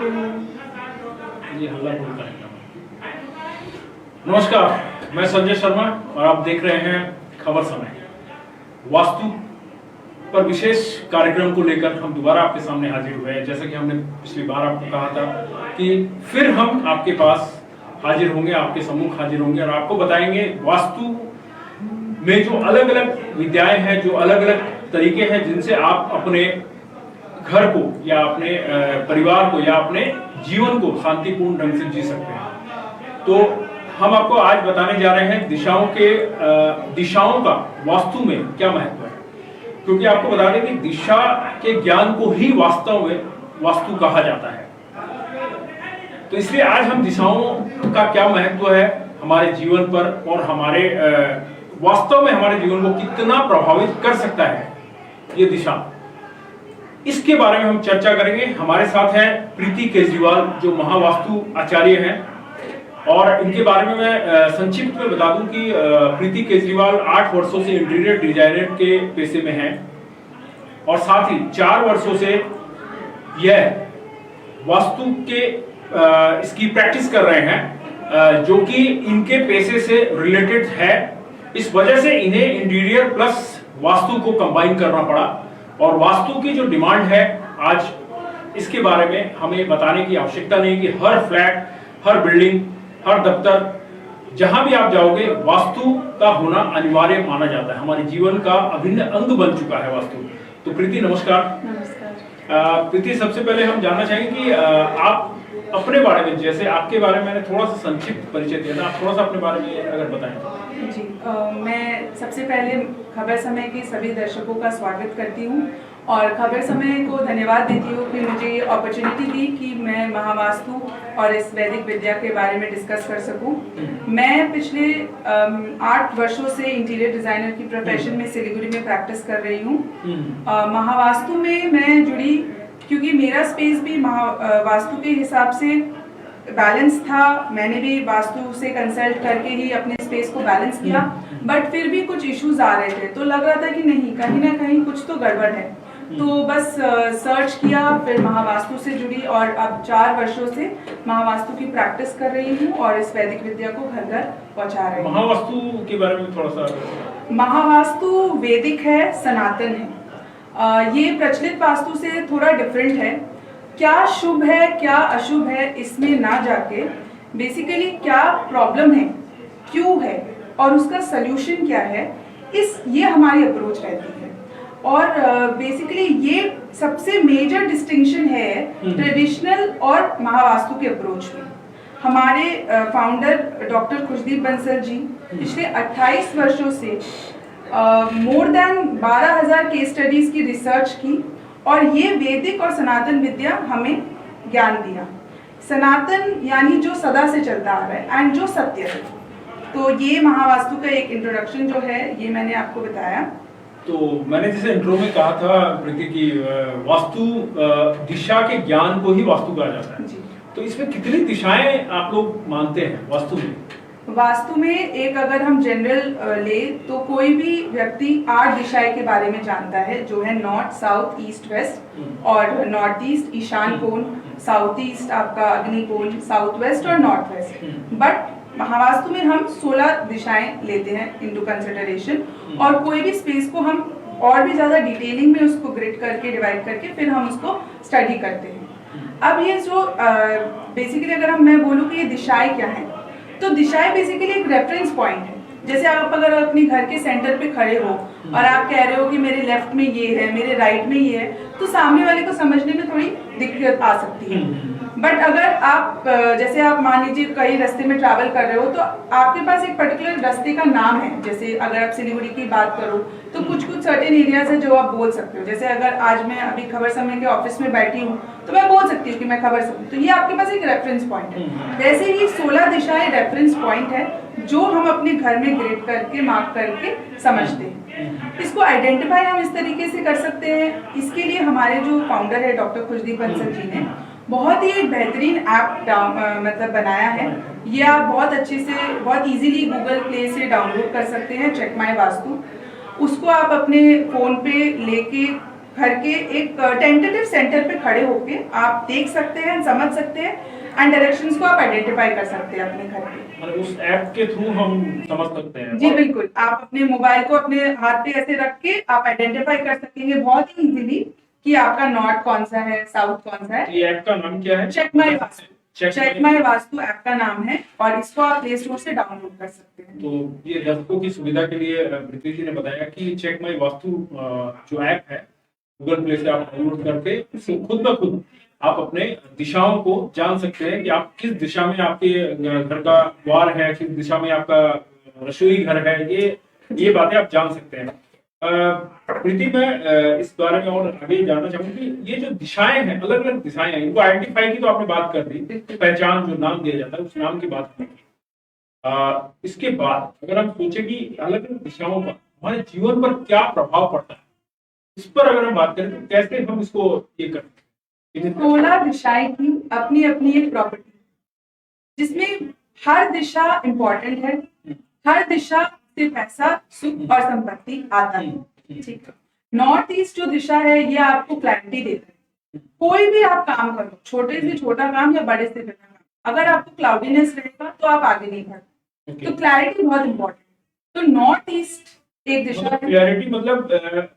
ये हल्ला बोल करेगा। नमस्कार, मैं संजय शर्मा और आप देख रहे हैं खबर समय। वास्तु पर विशेष कार्यक्रम को लेकर हम दोबारा आपके सामने हाजिर हुए हैं। जैसा कि हमने पिछली बार आपको कहा था कि फिर हम आपके पास हाजिर होंगे, आपके सम्मुख हाजिर होंगे और आपको बताएंगे वास्तु में जो अलग अलग विद्याएं हैं, जो अलग अलग तरीके हैं जिनसे आप अपने घर को या अपने परिवार को या अपने जीवन को शांतिपूर्ण ढंग से जी सकते हैं। तो हम आपको आज बताने जा रहे हैं दिशाओं का वास्तु में क्या महत्व है, क्योंकि आपको बता दें कि दिशा के ज्ञान को ही वास्तव में वास्तु कहा जाता है। तो इसलिए आज हम दिशाओं का क्या महत्व है हमारे जीवन पर और हमारे वास्तव में हमारे जीवन को कितना प्रभावित कर सकता है ये दिशा, इसके बारे में हम चर्चा करेंगे। हमारे साथ हैं प्रीति केजरीवाल जो महावास्तु आचार्य हैं, और इनके बारे में मैं संक्षिप्त में बता दूं कि प्रीति केजरीवाल 8 वर्षों से इंटीरियर डिजाइनर के पेशे में हैं और साथ ही 4 वर्षों से यह वास्तु के इसकी प्रैक्टिस कर रहे हैं जो कि इनके पेशे से रिलेटेड है। इस वजह से इन्हें इंटीरियर प्लस वास्तु को कंबाइन करना पड़ा और वास्तु की जो डिमांड है आज, इसके बारे में हमें बताने की आवश्यकता नहीं कि हर फ्लैट, हर बिल्डिंग, हर दफ्तर, जहां भी आप जाओगे वास्तु का होना अनिवार्य माना जाता है। हमारे जीवन का अभिन्न अंग बन चुका है वास्तु। तो प्रीति नमस्कार। नमस्कार। प्रीति, सबसे पहले हम जानना चाहेंगे कि आप अपने बारे में, जैसे आपके बारे में मैंने थोड़ा सा संक्षिप्त परिचय दिया था, आप थोड़ा सा अपने बारे में अगर बताएं। जी, मैं सबसे पहले खबर समय के सभी दर्शकों का स्वागत करती हूँ और खबर समय को धन्यवाद देती हूँ कि मुझे ये अपॉर्चुनिटी दी कि मैं महावास्तु और इस वैदिक विद्या के बारे में डिस्कस कर सकूं। मैं पिछले 8 वर्षों से इंटीरियर डिजाइनर की प्रोफेशन में सिलीगुड़ी में प्रैक्टिस कर रही हूँ। महावास्तु में मैं जुड़ी क्योंकि मेरा स्पेस भी वास्तु के हिसाब से बैलेंस था। मैंने भी वास्तु से कंसल्ट करके ही अपने स्पेस को बैलेंस किया, बट फिर भी कुछ इश्यूज आ रहे थे, तो लग रहा था कि नहीं, कहीं ना कहीं कुछ तो गड़बड़ है। तो बस सर्च किया, फिर महावास्तु से जुड़ी और अब 4 वर्षों से महावास्तु की प्रैक्टिस कर रही हूँ और इस वैदिक विद्या को घर घर पहुँचा रही हूँ। महावास्तु के बारे में थोड़ा सा। महावास्तु वैदिक है, सनातन है। ये प्रचलित वास्तु से थोड़ा डिफरेंट है। क्या शुभ है क्या अशुभ है इसमें ना जाके बेसिकली क्या प्रॉब्लम है, क्यों है और उसका सल्यूशन क्या है, ये हमारी अप्रोच रहती है। और बेसिकली ये सबसे मेजर डिस्टिंक्शन है ट्रेडिशनल और महावास्तु के अप्रोच में। हमारे फाउंडर डॉक्टर खुशदीप बंसल जी पिछले 28 वर्षों से मोर देन 12,000 केस स्टडीज की रिसर्च की और ये वैदिक और सनातन विद्या हमें ज्ञान दिया। सनातन यानी जो सदा से चलता आ रहा है एंड जो सत्य है। तो ये महावास्तु का एक इंट्रोडक्शन जो है ये मैंने आपको बताया। तो मैंने जैसे इंट्रो में कहा था प्रीति की वास्तु दिशा के ज्ञान को ही वास्तु कहा जाता है जी। तो इसमें कितनी दिशाएं आप लोग मानते हैं वास्तु में? वास्तु में एक अगर हम जनरल ले तो कोई भी व्यक्ति 8 दिशाएं के बारे में जानता है, जो है नॉर्थ, साउथ, ईस्ट, वेस्ट और नॉर्थ ईस्ट ईशान कोण, साउथ ईस्ट आपका अग्नि कोण, साउथ वेस्ट और नॉर्थ वेस्ट। बट महावास्तु में हम 16 दिशाएं लेते हैं इनटू कंसिडरेशन और कोई भी स्पेस को हम और भी ज्यादा डिटेलिंग में उसको ग्रिड करके डिवाइड करके फिर हम उसको स्टडी करते हैं। अब ये जो बेसिकली अगर मैं बोलूँ कि ये दिशाएं क्या है, तो दिशाएं बेसिकली एक रेफरेंस पॉइंट है। जैसे आप अगर अपने घर के सेंटर पे खड़े हो और आप कह रहे हो कि मेरे लेफ्ट में ये है, मेरे राइट में ये है, तो सामने वाले को समझने में थोड़ी दिक्कत आ सकती है। बट अगर आप जैसे आप मान लीजिए कहीं रास्ते में ट्रैवल कर रहे हो तो आपके पास एक पर्टिकुलर रास्ते का नाम है। जैसे अगर आप सिलीगुड़ी की बात करो तो कुछ सर्टेन एरियाज है जो आप बोल सकते हो। जैसे अगर आज मैं अभी खबर समय के ऑफिस में बैठी हूँ तो मैं बोल सकती हूँ कि मैं खबर समय, तो ये आपके पास एक रेफरेंस पॉइंट है। वैसे ही 16 दिशाएं रेफरेंस पॉइंट है जो हम अपने घर में ग्रेड करके मार्क करके समझते हैं। इसको आइडेंटिफाई हम इस तरीके से कर सकते हैं। इसके लिए हमारे जो फाउंडर है डॉक्टर खुशदीप बंसल जी ने बहुत ही एक बेहतरीन ऐप मतलब बनाया है। ये आप बहुत अच्छे से, बहुत इजीली गूगल प्ले से डाउनलोड कर सकते हैं, चेक माई वास्तु। उसको आप अपने फ़ोन पे लेके घर के एक टेंटेटिव सेंटर पे खड़े होके आप देख सकते हैं, समझ सकते हैं एंड डायरेक्शंस को आप आइडेंटिफाई कर सकते हैं अपने घर पे। मतलब उस ऐप के थ्रू हम समझ सकते हैं। जी बिल्कुल, आप अपने मोबाइल को अपने हाथ पे ऐसे रख के आप आइडेंटिफाई कर सकेंगे बहुत ही इजीली कि आपका नॉर्थ कौन सा है, साउथ कौन सा है। ये ऐप का नाम क्या है? Check my Vastu. Check my Vastu app का नाम है और इसको आप प्ले स्टोर से डाउनलोड कर सकते हैं। तो ये दर्शकों की सुविधा के लिए प्रीति जी ने बताया कि चेक माई वास्तु जो ऐप है गूगल प्ले से आप डाउनलोड करके खुद ब खुद आप अपने दिशाओं को जान सकते हैं कि आप किस दिशा में आपके घर का द्वार है, किस दिशा में आपका रसोई घर है। ये बातें आप जान सकते हैं। प्रीति, मैं इस बारे में और आगे जानना चाहूंगा कि ये जो दिशाएं हैं, अलग अलग दिशाएं हैं, इनको आइडेंटिफाई की तो आपने बात कर दी, पहचान जो नाम दिया जाता है उस नाम की बात करेंगे। इसके बाद अगर हम सोचे कि अलग अलग दिशाओं का हमारे जीवन पर क्या प्रभाव पड़ता है, इस पर अगर हम बात करें तो कैसे हम इसको ये करते हैं? 16 दिशाएं की अपनी अपनी एक प्रॉपर्टी, जिसमें हर दिशा इंपॉर्टेंट है, हर दिशा से पैसा, सुख और संपत्ति आता है। ठीक है। नॉर्थ ईस्ट जो दिशा है ये आपको क्लैरिटी देता है। कोई भी आप काम करो, छोटे से छोटा काम या बड़े से बड़ा काम, अगर आपको क्लाउडीनेस रहेगा तो आप आगे नहीं बढ़ते। तो क्लैरिटी बहुत इंपॉर्टेंट है। तो नॉर्थ ईस्ट एक दिशा है। क्लैरिटी मतलब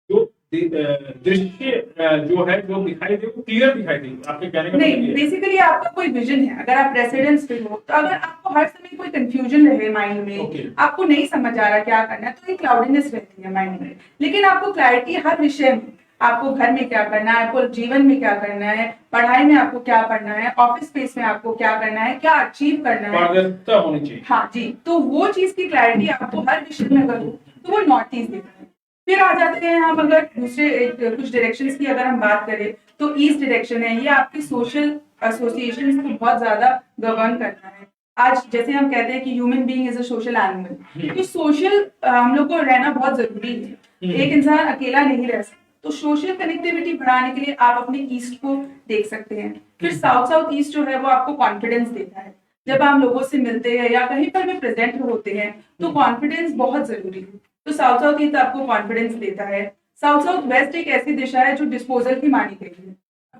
जो दृश्य जो है जो दिखाई दे वो क्लियर दिखाई दे, आपके कहने का नहीं, बेसिकली आपका कोई विजन है, अगर आप रेसिडेंस पे हो तो अगर आपको हर समय कोई कंफ्यूजन रहे माइंड में, आपको नहीं समझ आ रहा क्या करना है, तो एक क्लाउडीनेस रहती है माइंड में। लेकिन आपको क्लैरिटी हर विषय में, आपको घर में क्या करना है, आपको जीवन में क्या करना है, पढ़ाई में आपको क्या पढ़ना है, ऑफिस स्पेस में आपको क्या करना है, क्या अचीव करना है, पारदर्शिता होनी चाहिए। हाँ जी, तो वो चीज की क्लैरिटी आपको हर विषय में अगर हो तो वो नॉर्थ ईस्ट देता है। फिर आ जाते हैं हम अगर दूसरे कुछ डायरेक्शंस की अगर हम बात करें तो ईस्ट डायरेक्शन है, ये आपकी सोशल एसोसिएशंस को बहुत ज्यादा गवर्न करता है। आज जैसे हम कहते हैं कि human being is a social animal, तो सोशल हम लोग को रहना बहुत जरूरी है। एक इंसान अकेला नहीं रह सकता, तो सोशल कनेक्टिविटी बढ़ाने के लिए आप अपने ईस्ट को देख सकते हैं। फिर साउथ ईस्ट जो है वो आपको कॉन्फिडेंस देता है। जब आप लोगों से मिलते हैं या कहीं पर भी प्रेजेंट होते हैं तो कॉन्फिडेंस बहुत जरूरी है। तो साउथ ईस्ट आपको कॉन्फिडेंस देता है। साउथ वेस्ट एक ऐसी दिशा है जो डिस्पोजल की मानी गई है।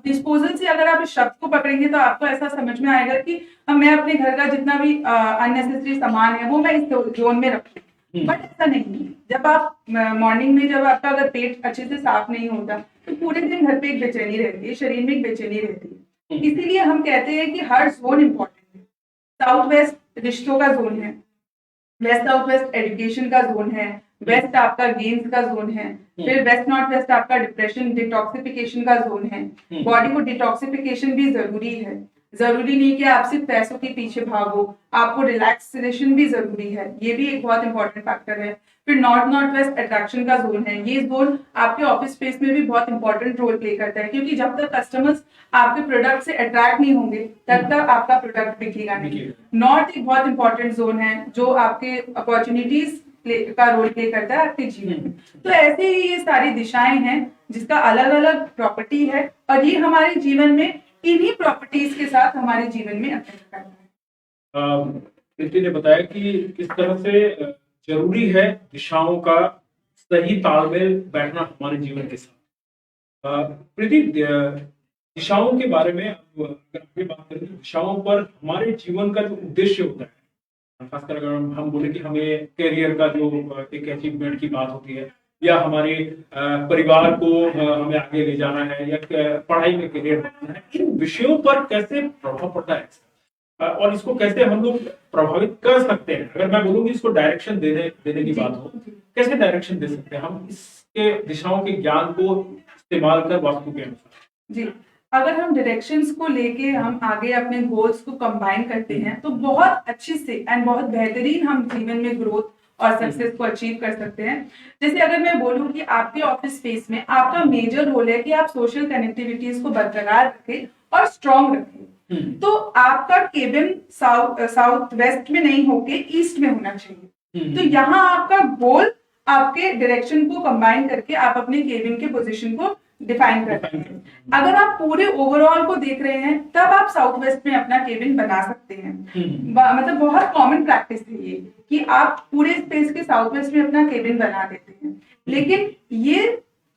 डिस्पोजल से अगर आप इस शब्द को पकड़ेंगे तो आपको ऐसा समझ में आएगा कि मैं अपने घर का जितना भी अननेसेसरी सामान है वो मैं इस जोन में रखूं, बट ऐसा नहीं है। जब आप मॉर्निंग में जब आपका अगर पेट अच्छे से साफ नहीं होता तो पूरे दिन घर पे एक बेचैनी रहती है, शरीर में एक बेचैनी रहती है। इसीलिए हम कहते हैं कि हर जोन इंपॉर्टेंट है। साउथ वेस्ट रिश्तों का जोन है, वेस्ट साउथ वेस्ट एजुकेशन का जोन है, वेस्ट आपका गेम्स का जोन है, फिर वेस्ट नॉर्थ वेस्ट आपका डिप्रेशन डिटॉक्सिफिकेशन का जोन है। बॉडी को डिटॉक्सिफिकेशन भी जरूरी है। जरूरी नहीं कि आप सिर्फ पैसों के पीछे भागो, आपको रिलैक्सेशन भी जरूरी है, ये भी एक बहुत इंपॉर्टेंट फैक्टर है। फिर नॉर्थ वेस्ट अट्रैक्शन का जोन है। ये जोन आपके ऑफिस स्पेस में भी बहुत इंपॉर्टेंट रोल प्ले करता है, क्योंकि जब तक कस्टमर्स आपके प्रोडक्ट से अट्रैक्ट नहीं होंगे तब तक आपका प्रोडक्ट बिकेगा नहीं। नॉर्थ एक बहुत इंपॉर्टेंट जोन है जो आपके अपॉर्चुनिटीज का रोल प्ले करता है आपके जीवन में। तो ऐसे ही ये सारी दिशाएं हैं जिसका अलग अलग प्रॉपर्टी है और ये हमारे जीवन में इन्हीं प्रॉपर्टीज के साथ हमारे जीवन में अफेक्ट करता है। प्रीति ने बताया कि किस तरह से जरूरी है दिशाओं का सही तालमेल बैठना हमारे जीवन के साथ। प्रीति, दिशाओं के बारे में अगर हम बात करें तो दिशाओं पर हमारे जीवन का जो उद्देश्य होता है, खासकर अगर हम बोले कि हमें करियर का जो एक अचीवमेंट की बात होती है या हमारे परिवार को हमें आगे ले जाना है या पढ़ाई में करियर बनाना है, इन विषयों पर कैसे प्रभाव पड़ता है और इसको कैसे हम लोग प्रभावित कर सकते हैं? अगर मैं बोलूँ कि इसको डायरेक्शन देने की बात हो, कैसे डायरेक्शन दे सकते हैं हम इसके दिशाओं के ज्ञान को इस्तेमाल कर वास्तु के अनुसार? जी, अगर हम डायरेक्शंस को लेके हम आगे अपने गोल्स को कंबाइन करते हैं तो बहुत अच्छे से एंड बहुत बेहतरीन हम जीवन में ग्रोथ और सक्सेस को अचीव कर सकते हैं। जैसे अगर मैं बोलूं कि आपके ऑफिस स्पेस में आपका मेजर रोल है कि आप सोशल कनेक्टिविटीज को बरकरार रखें और स्ट्रॉन्ग रखें, तो आपका केबिन साउथ वेस्ट में नहीं होके ईस्ट में होना चाहिए। तो यहाँ आपका गोल आपके डायरेक्शन को कंबाइन करके आप अपने केबिन के पोजीशन को डिफाइन करते हैं। अगर आप पूरे ओवरऑल को देख रहे हैं तब आप साउथ वेस्ट में अपना केबिन बना सकते हैं। मतलब बहुत कॉमन प्रैक्टिस है ये कि आप पूरे स्पेस के साउथ वेस्ट में अपना केबिन बना देते हैं। लेकिन ये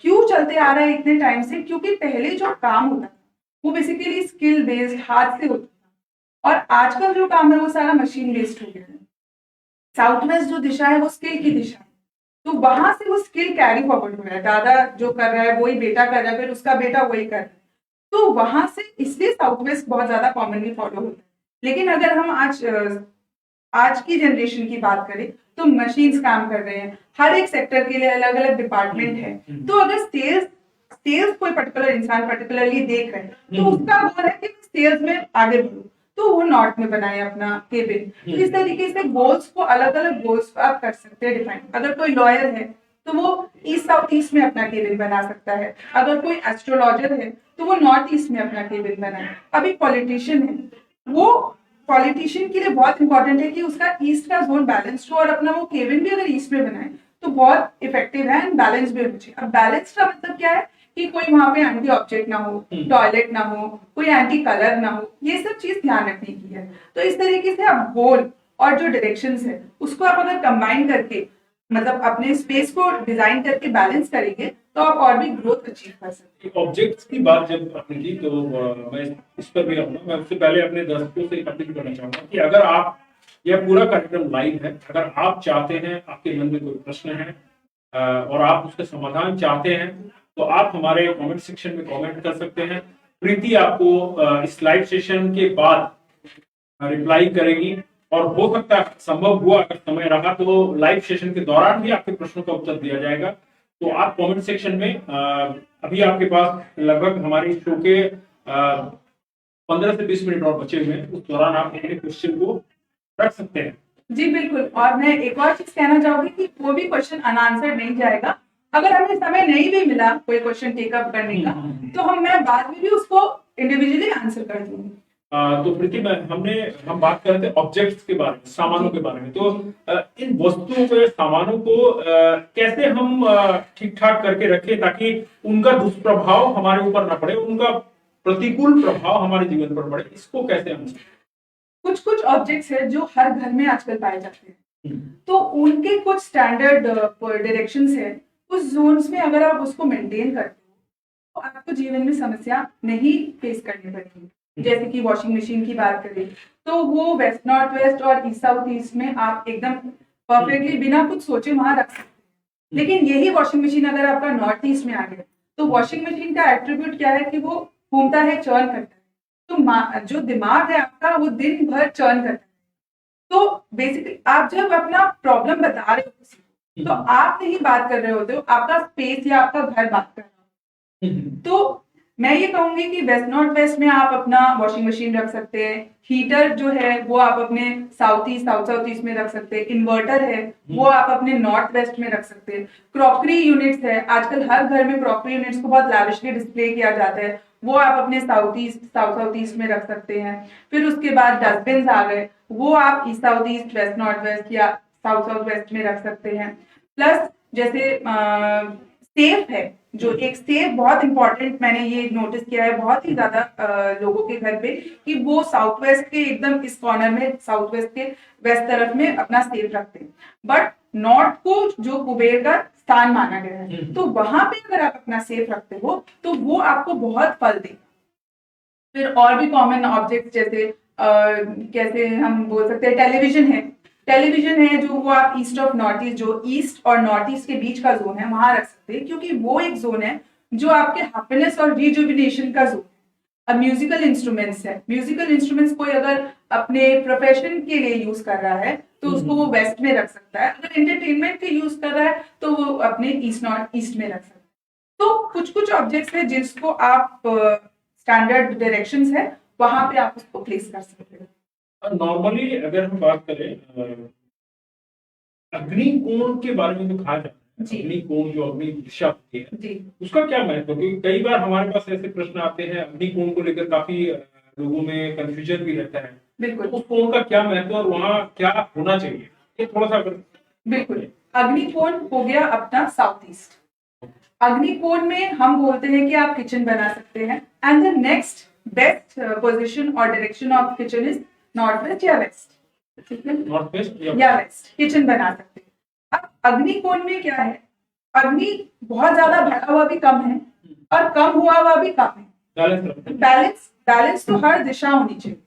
क्यों चलते चलते आ रहा है इतने टाइम से, क्योंकि पहले जो काम होता था वो बेसिकली स्किल बेस्ड, हाथ से होता था, और आजकल जो काम है वो सारा मशीन बेस्ड हो गया है। साउथ वेस्ट जो दिशा है वो स्किल की दिशा है, तो वहां से वो स्किल कैरी फॉरवर्ड हो रहा है, दादा जो कर रहा है वही बेटा कर रहा है, फिर उसका बेटा वही कर रहा है, तो वहां से इसलिए साउथ वेस्ट बहुत ज्यादा कॉमनली फॉलो होता है। लेकिन अगर हम आज की जनरेशन की बात करें तो मशीन्स काम कर रहे हैं, हर एक सेक्टर के लिए अलग अलग डिपार्टमेंट है, तो अगर सेल्स कोई पर्टिकुलर इंसान पर्टिकुलरली देख रहे हैं तो उसका गोल है कि सेल्स में आगे बढ़ो, तो वो नॉर्थ में बनाए अपना केबिन। तो इस तरीके से गोल्स को अलग अलग गोल्स आप कर सकते हैं डिफाइन। अगर कोई लॉयर है तो वो ईस्ट साउथ ईस्ट में अपना केबिन बना सकता है, अगर कोई एस्ट्रोलॉजर है तो वो नॉर्थ ईस्ट में अपना केबिन बनाए। अभी पॉलिटिशियन है, वो पॉलिटिशियन के लिए बहुत इंपॉर्टेंट है कि उसका ईस्ट का जोन बैलेंस्ड हो, और अपना वो केबिन भी अगर ईस्ट में बनाए तो बहुत इफेक्टिव है एंड बैलेंस भी होना चाहिए। अब बैलेंस का मतलब क्या है कि कोई वहां पे एंटी ऑब्जेक्ट ना हो, टॉयलेट ना हो, कोई एंटी कलर ना हो, ये सब चीज ध्यान रखने की है। तो इस तरीके से आप गोल और जो डायरेक्शंस है उसको आप अगर कंबाइन करके मतलब अपने स्पेस को डिजाइन करके बैलेंस करेंगे तो आप और भी ग्रोथ अचीव कर सकते हैं। ऑब्जेक्ट्स की बात जब आपने की तो मैं इस पर भी आऊंगा। मैं उससे पहले अपने दर्शकों से अपील करना चाहूंगा कि अगर आप, यह पूरा कार्यक्रम लाइव है, अगर आप चाहते हैं, आपके मन में कोई प्रश्न है और आप उसका समाधान चाहते हैं तो आप हमारे कमेंट सेक्शन में कमेंट कर सकते हैं। प्रीति आपको इस लाइव सेशन के बाद रिप्लाई करेगी, और हो सकता है संभव हुआ अगर समय रहा तो लाइव सेशन के दौरान भी आपके प्रश्नों का उत्तर दिया जाएगा। तो आप कमेंट सेक्शन में अभी आपके पास लगभग हमारे शो के 15 से 20 मिनट और बचे हुए हैं, उस दौरान आप अपने क्वेश्चन को रख सकते हैं। जी बिल्कुल, और मैं एक और चीज कहना चाहूंगी कि कोई भी क्वेश्चन अनआंसर्ड नहीं जाएगा। अगर हमें समय नहीं भी मिला कोई क्वेश्चन टेकअप करने का तो मैं बाद में भी उसको इंडिविजुअली आंसर कर दूंगी। तो प्रीति, हम बात कर रहे थे ऑब्जेक्ट्स के बारे में, सामानों के बारे में। तो इन वस्तुओं को, सामानों को कैसे हम ठीक ठाक करके रखें ताकि उनका दुष्प्रभाव हमारे ऊपर ना पड़े, उनका प्रतिकूल प्रभाव हमारे जीवन पर पड़े, इसको कैसे हम? कुछ ऑब्जेक्ट्स है जो हर घर में आजकल पाए जाते हैं, तो उनके कुछ स्टैंडर्ड डायरेक्शंस है, उस जोन्स में अगर आप उसको मेंटेन करते हो तो आपको जीवन में समस्या नहीं फेस करनी पड़ेगी। जैसे कि वॉशिंग मशीन की बात करें तो वो वेस्ट नॉर्थ वेस्ट और ईस्ट साउथ ईस्ट में आप एकदम परफेक्टली बिना कुछ सोचे वहां रख सकते हैं। लेकिन यही वॉशिंग मशीन अगर आपका नॉर्थ ईस्ट में आ गया तो वॉशिंग मशीन का एट्रीब्यूट क्या है कि वो घूमता है, चर्न करता है, तो जो दिमाग है आपका वो दिन भर चर्न करता है। तो बेसिकली आप जब अपना प्रॉब्लम बता रहे हो किसी को तो आप नहीं बात कर रहे होते हो, आपका स्पेस या आपका घर बात कर रहा हो। तो मैं ये कहूंगी कि वेस्ट नॉर्थ वेस्ट में आप अपना वॉशिंग मशीन रख सकते हैं, हीटर जो है वो आप अपने साउथ साउथ ईस्ट में रख सकते हैं, इन्वर्टर है वो आप अपने नॉर्थ वेस्ट में रख सकते हैं, क्रॉकरी यूनिट्स है, आजकल हर घर में क्रॉकरी यूनिट्स को बहुत लैविशली डिस्प्ले किया जाता है, वो आप अपने साउथ ईस्ट में रख सकते हैं। फिर उसके बाद डस्टबिन आ गए, वो आप east south east, west north west या साउथ वेस्ट में रख सकते हैं। प्लस जैसे सेफ है, जो एक सेफ बहुत इंपॉर्टेंट मैंने ये नोटिस किया है बहुत ही ज्यादा लोगों के घर पे कि वो साउथ वेस्ट के एकदम इस कॉर्नर में, साउथ वेस्ट के वेस्ट तरफ में अपना सेफ रखते हैं, बट नॉर्थ को जो कुबेर का स्थान माना गया है, तो वहां पे अगर आप अपना सेफ रखते हो तो वो आपको बहुत फल देगा। फिर और भी कॉमन ऑब्जेक्ट जैसे कैसे हम बोल सकते हैं, टेलीविजन है जो वो आप ईस्ट ऑफ नॉर्थ ईस्ट, जो ईस्ट और नॉर्थ ईस्ट के बीच का जोन है वहां रख सकते हैं, क्योंकि वो एक जोन है जो आपके हैप्पीनेस और रिजुविनेशन का जोन है। अब म्यूजिकल इंस्ट्रूमेंट्स कोई अगर अपने प्रोफेशन के लिए यूज कर रहा है तो उसको वो वेस्ट में रख सकता है, अगर एंटरटेनमेंट के यूज कर रहा है तो वो अपने नॉर्थ ईस्ट में रख सकता है। तो कुछ ऑब्जेक्ट्स है जिसको आप स्टैंडर्ड डायरेक्शंस है वहां पे आप उसको प्लेस कर सकते हैं। नॉर्मली अगर हम बात करें अग्निकोण के बारे में, जो कहा जाता है अग्निकोण, जो अग्नि दिशा होती है, उसका क्या महत्व है? क्योंकि कई बार हमारे पास ऐसे प्रश्न आते हैं, अग्निकोण को लेकर काफी लोगों में कंफ्यूजन भी रहता है। बिल्कुल, उस कोण का क्या महत्व और वहाँ क्या होना चाहिए, ये थोड़ा सा अगर। बिल्कुल, अग्निकोण हो गया अपना साउथ ईस्ट। अग्निकोण में हम बोलते हैं कि आप किचन बना सकते हैं, and the next best position और direction of kitchen is north west या वेस्ट, ठीक है, नॉर्थ वेस्ट या वेस्ट किचन बना सकते हैं। अब अग्निकोण में क्या है, अग्नि बहुत ज्यादा भरा हुआ भी कम है और कम हुआ हुआ भी कम है। बैलेंस बैलेंस तो हर दिशा होनी चाहिए।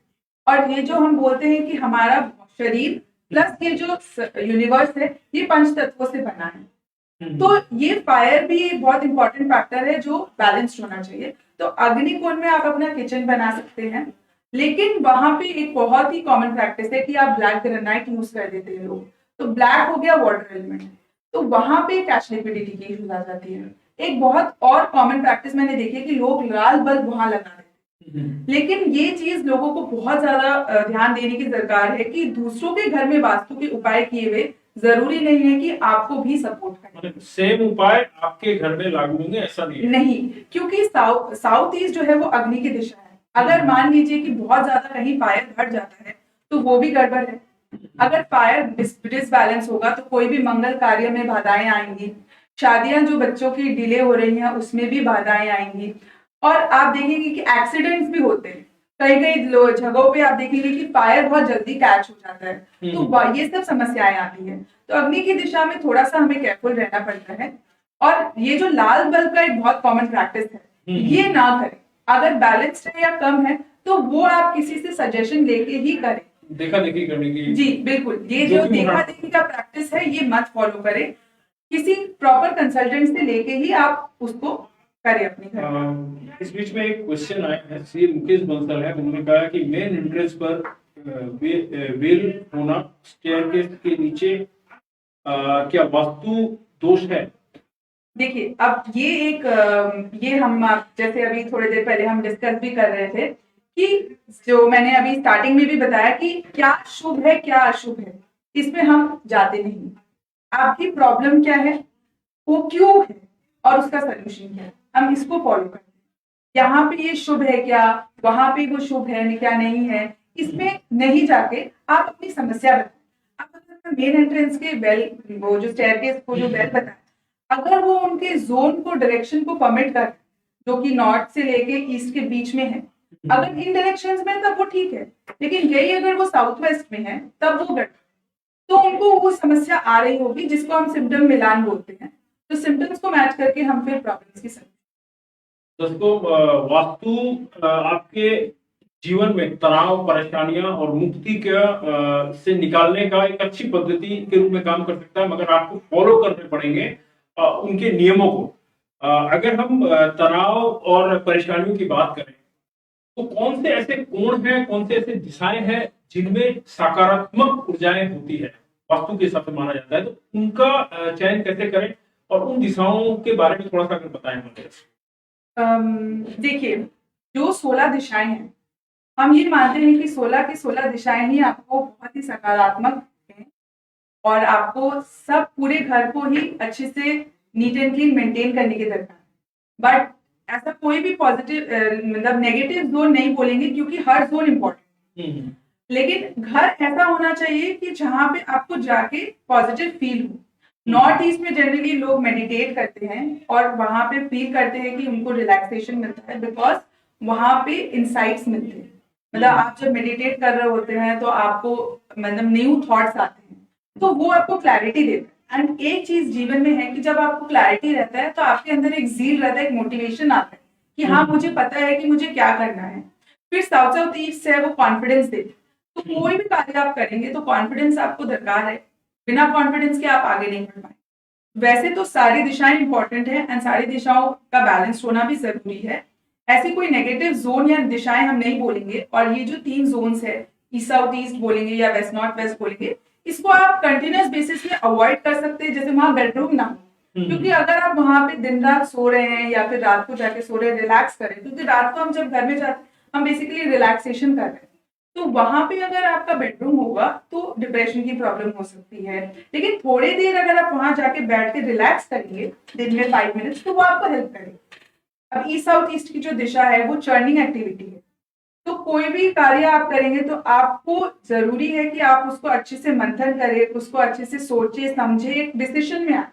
और ये जो हम बोलते हैं कि हमारा शरीर प्लस ये जो यूनिवर्स है ये पंच तत्वों से बना है, तो ये फायर भी एक बहुत इंपॉर्टेंट फैक्टर है जो बैलेंस्ड होना चाहिए। तो अग्निकुंड में आप अपना किचन बना सकते हैं, लेकिन वहां पे एक बहुत ही कॉमन प्रैक्टिस है कि आप ब्लैक ग्रेनाइट यूज कर देते हैं लोग। तो ब्लैक हो गया वाटर एलिमेंट, तो वहां पे कैश लिक्विडिटी की इशूज आ जाती है। एक बहुत और कॉमन प्रैक्टिस मैंने देखी है कि लोग लाल बल्ब वहां लगा देते हैं, लेकिन ये चीज लोगों को बहुत ज्यादा ध्यान देने की दरकार है कि दूसरों के घर में वास्तु के उपाय किए हुए जरूरी नहीं है कि आपको भी सपोर्ट करें। सेम उपाय आपके घर में लागू होंगे ऐसा नहीं है? नहीं, क्योंकि साउथ ईस्ट जो है वो अग्नि की दिशा है। अगर मान लीजिए कि बहुत ज्यादा कहीं फायर बढ़ जाता है तो वो भी गड़बड़ है। अगर फायर डिसबैलेंस होगा तो कोई भी मंगल कार्य में बाधाएं आएंगी, शादियां जो बच्चों की डिले हो रही हैं उसमें भी बाधाएं आएंगी, और आप देखेंगे कि एक्सीडेंट्स भी होते हैं। कई कई जगहों पे आप देखेंगे कि फायर बहुत जल्दी कैच हो जाता है, तो ये सब समस्याएं आती हैं। तो अग्नि की दिशा में थोड़ा सा हमें केयरफुल रहना पड़ता है। और ये जो लाल बल्ब का एक बहुत कॉमन प्रैक्टिस है, ये ना करें। अगर बैलेंस्ड है या कम है तो वो आप किसी से सजेशन लेके ही करें, देखा देखी करने की। जी बिल्कुल, ये जो देखा देखी का प्रैक्टिस है ये मत फॉलो करें। किसी प्रॉपर कंसल्टेंट से लेके ही आप उसको करें अपने घर। इस बीच में एक क्वेश्चन आया है, श्री मुकेश बंसल है, उन्होंने कहा कि मेन एंट्रेंस पर वेल होना स्टेयरकेस के नीचे क्या वास्तु दोष है? देखिए, अब ये हम जैसे अभी थोड़ी देर पहले हम डिस्कस भी कर रहे थे कि जो मैंने अभी स्टार्टिंग में भी बताया कि क्या शुभ है क्या अशुभ है, इसमें हम जाते नहीं। आपकी प्रॉब्लम क्या है, वो क्यों है और उसका सोल्यूशन क्या है, हम इसको फॉलो करते हैं। यहाँ पे ये शुभ है क्या, वहां पे वो शुभ है क्या नहीं है, इसमें नहीं जाके आप अपनी समस्या बताएं। आप अगर मेन एंट्रेंस के बेल, वो जो स्टेयरकेस को जो बेल बताए, अगर वो उनके जोन को डायरेक्शन को परमिट कर, जो कि नॉर्थ से लेके ईस्ट के बीच में है, अगर इन डायरेक्शंस में तब वो ठीक है, लेकिन यही अगर वो साउथ वेस्ट में है तब वो गड़बड़, तो उनको वो समस्या आ रही होगी जिसको हम सिम्टम मिलान बोलते हैं। तो सिम्टम्स को मैच करके हम फिर प्रॉब्लम्स की दोस्तों, वास्तु आपके जीवन में तनाव, परेशानियां और मुक्ति के से निकालने का एक अच्छी पद्धति के रूप में काम कर सकता है, मगर आपको फॉलो करने पड़ेंगे उनके नियमों को। अगर हम तनाव और परेशानियों की बात करें तो कौन से ऐसे कोण हैं, कौन से ऐसे दिशाएं हैं जिनमें सकारात्मक ऊर्जाएं होती है, वास्तु के हिसाब से माना जाता है, तो उनका चयन कैसे करें और उन दिशाओं के बारे में थोड़ा सा अगर बताएं मुझे। देखिए, जो 16 दिशाएं हैं, हम ये मानते हैं कि 16 की 16 दिशाएं ही आपको बहुत ही सकारात्मक हैं और आपको सब पूरे घर को ही अच्छे से नीट एंड क्लीन मेंटेन करने की दरकार है। बट ऐसा कोई भी पॉजिटिव मतलब नेगेटिव जोन नहीं बोलेंगे, क्योंकि हर जोन इम्पोर्टेंट है, लेकिन घर ऐसा होना चाहिए कि जहां पे आपको जाके पॉजिटिव फील हो। नॉर्थ ईस्ट में जनरली लोग मेडिटेट करते हैं और वहां पे फील करते हैं कि उनको रिलैक्सेशन मिलता है, बिकॉज वहां पे इंसाइट्स मिलते हैं। मतलब आप जब मेडिटेट कर रहे होते हैं तो आपको मतलब न्यू थॉट्स आते हैं, तो वो आपको क्लैरिटी देता है। एंड एक चीज जीवन में है कि जब आपको क्लैरिटी रहता है तो आपके अंदर एक जील रहता है, एक मोटिवेशन आता है कि हाँ मुझे पता है कि मुझे क्या करना है। फिर साउथ ईस्ट से वो कॉन्फिडेंस देते, तो कोई भी कार्य आप करेंगे तो कॉन्फिडेंस आपको दरकार है, बिना कॉन्फिडेंस के आप आगे नहीं बढ़ पाए। वैसे तो सारी दिशाएं इंपॉर्टेंट है एंड सारी दिशाओं का बैलेंस होना भी जरूरी है। ऐसी कोई नेगेटिव जोन या दिशाएं हम नहीं बोलेंगे। और ये जो 3 जोन्स है, ईस्ट साउथ ईस्ट बोलेंगे या वेस्ट नॉर्थ वेस्ट बोलेंगे, इसको आप कंटिन्यूस बेसिस पे अवॉइड कर सकते हैं, जैसे वहां बेडरूम ना हो। क्योंकि अगर आप वहां पे दिन रात सो रहे हैं या फिर रात को जाके सो रहे हैं, रिलैक्स करें, क्योंकि रात को हम जब घर में जाते हैं हम बेसिकली रिलैक्सेशन कर रहे हैं, तो वहां पे अगर आपका बेडरूम होगा तो डिप्रेशन की प्रॉब्लम हो सकती है। लेकिन थोड़ी देर अगर आप वहां जाके बैठ के रिलैक्स करेंगे दिन में 5 मिनट्स, तो वो आपको हेल्प करेगा। अब ईस्ट साउथ ईस्ट की जो दिशा है वो चर्निंग एक्टिविटी है, तो कोई भी कार्य आप करेंगे तो आपको जरूरी है कि आप उसको अच्छे से मंथन करें, उसको अच्छे से सोचे समझे, एक डिसीजन में आए।